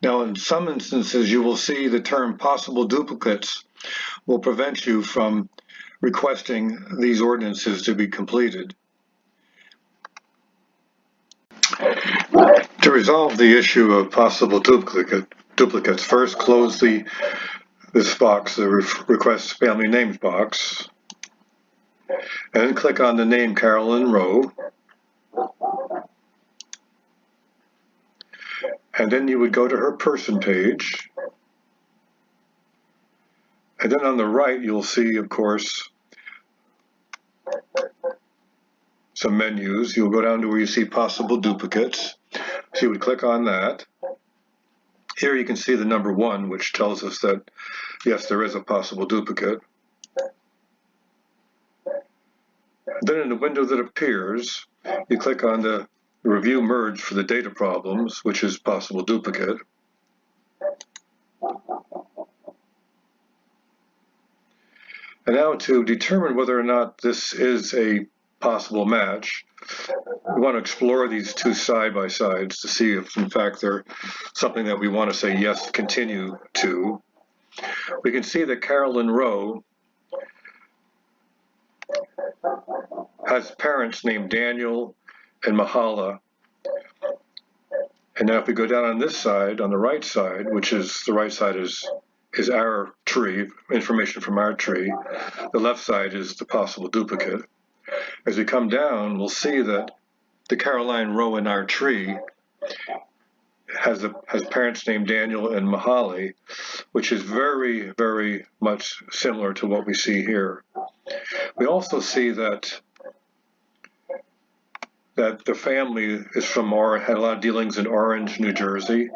Now, in some instances, you will see the term possible duplicates will prevent you from requesting these ordinances to be completed. To resolve the issue of possible duplicates, first close this box, the request family names box, and then click on the name Carolyn Rowe. And then you would go to her person page. And then on the right, you'll see, of course, some menus. You'll go down to where you see possible duplicates. So you would click on that. Here you can see the number 1, which tells us that, yes, there is a possible duplicate. Then in the window that appears, you click on the Review Merge for the data problems, which is possible duplicate. And now to determine whether or not this is a possible match, we want to explore these two side by sides to see if in fact they're something that we want to say yes, continue to. We can see that Carolyn Rowe has parents named Daniel and Mahala. And now if we go down on this side, on the right side, which is the right side is our tree, information from our tree. The left side is the possible duplicate. As we come down, we'll see that the Caroline Rowe in our tree has parents named Daniel and Mahali, which is very, very much similar to what we see here. We also see that the family is from had a lot of dealings in Orange, New Jersey.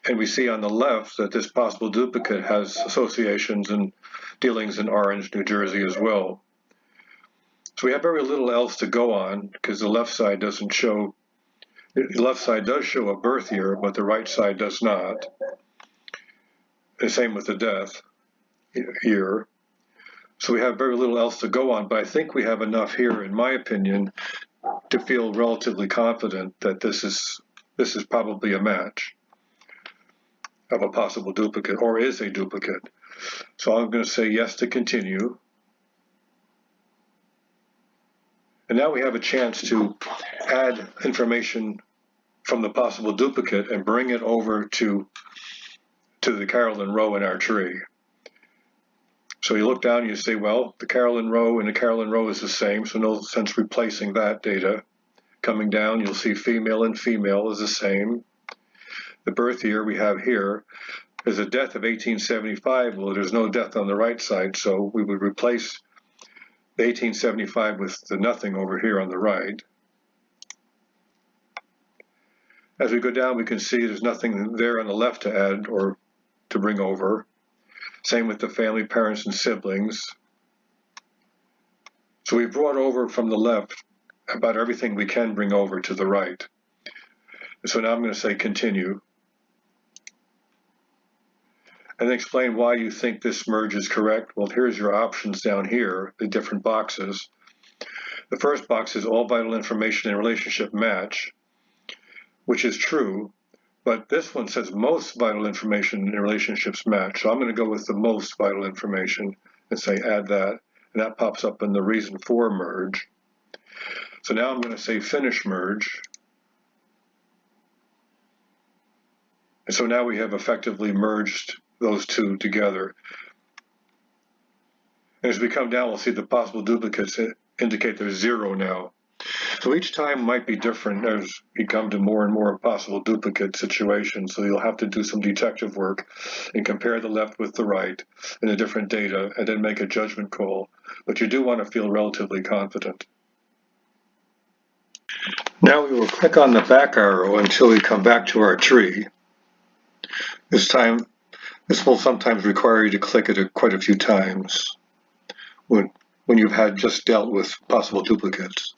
And we see on the left that this possible duplicate has associations and dealings in Orange, New Jersey as well. So we have very little else to go on because the left side doesn't show, the left side does show a birth year, but the right side does not. The same with the death year. So we have very little else to go on, but I think we have enough here, in my opinion, to feel relatively confident that this is probably a match of a possible duplicate, or is a duplicate. So I'm going to say yes to continue. And now we have a chance to add information from the possible duplicate and bring it over to the Carolyn Rowe in our tree. So you look down and you say, well, the Carolyn Rowe and the Carolyn Rowe is the same, so no sense replacing that data. Coming down, you'll see female and female is the same. The birth year we have here is a death of 1875. Well, there's no death on the right side, so we would replace the 1875 with the nothing over here on the right. As we go down, we can see there's nothing there on the left to add or to bring over. Same with the family, parents, and siblings. So we brought over from the left about everything we can bring over to the right. So now I'm going to say continue. And then explain why you think this merge is correct. Well, here's your options down here, the different boxes. The first box is all vital information in relationship match, which is true, but this one says most vital information in relationships match. So I'm going to go with the most vital information and say add that, and that pops up in the reason for merge. So now I'm going to say finish merge. And so now we have effectively merged those two together. And as we come down, we'll see the possible duplicates indicate there's 0 now. So each time might be different as we come to more and more possible duplicate situations. So you'll have to do some detective work and compare the left with the right and the different data and then make a judgment call. But you do want to feel relatively confident. Now we will click on the back arrow until we come back to our tree. This will sometimes require you to click it quite a few times when you've had just dealt with possible duplicates.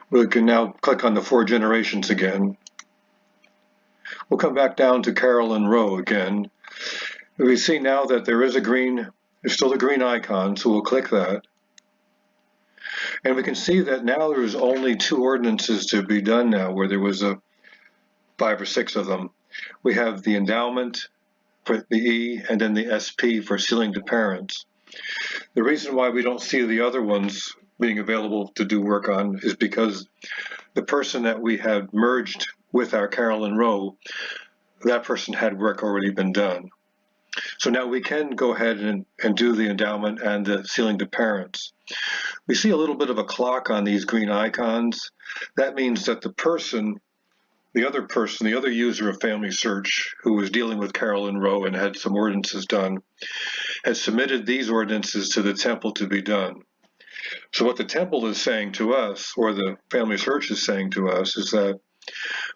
We can now click on the 4 generations again. We'll come back down to Carolyn Rowe again. We see now that there's still a green icon, so we'll click that. And we can see that now there's only 2 ordinances to be done now, where there was 5 or 6 of them. We have the endowment for the E and then the SP for sealing to parents. The reason why we don't see the other ones being available to do work on is because the person that we had merged with our Carolyn Rowe, that person had work already been done. So now we can go ahead and do the endowment and the sealing to parents. We see a little bit of a clock on these green icons. That means that the other user of FamilySearch, who was dealing with Carolyn Rowe and had some ordinances done, has submitted these ordinances to the temple to be done. So what the temple is saying to us, or the FamilySearch is saying to us, is that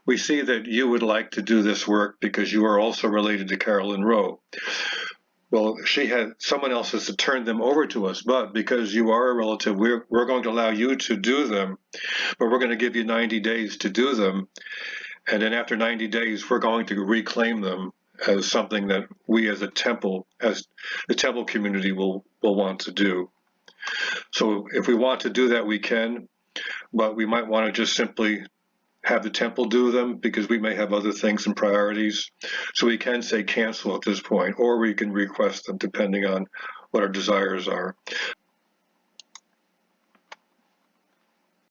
we see that you would like to do this work because you are also related to Carolyn Rowe. Well, someone else has to turn them over to us, but because you are a relative, we're going to allow you to do them, but we're going to give you 90 days to do them. And then after 90 days, we're going to reclaim them as something that we as the temple community will want to do. So if we want to do that, we can, but we might want to just simply have the temple do them because we may have other things and priorities. So we can say cancel at this point, or we can request them depending on what our desires are.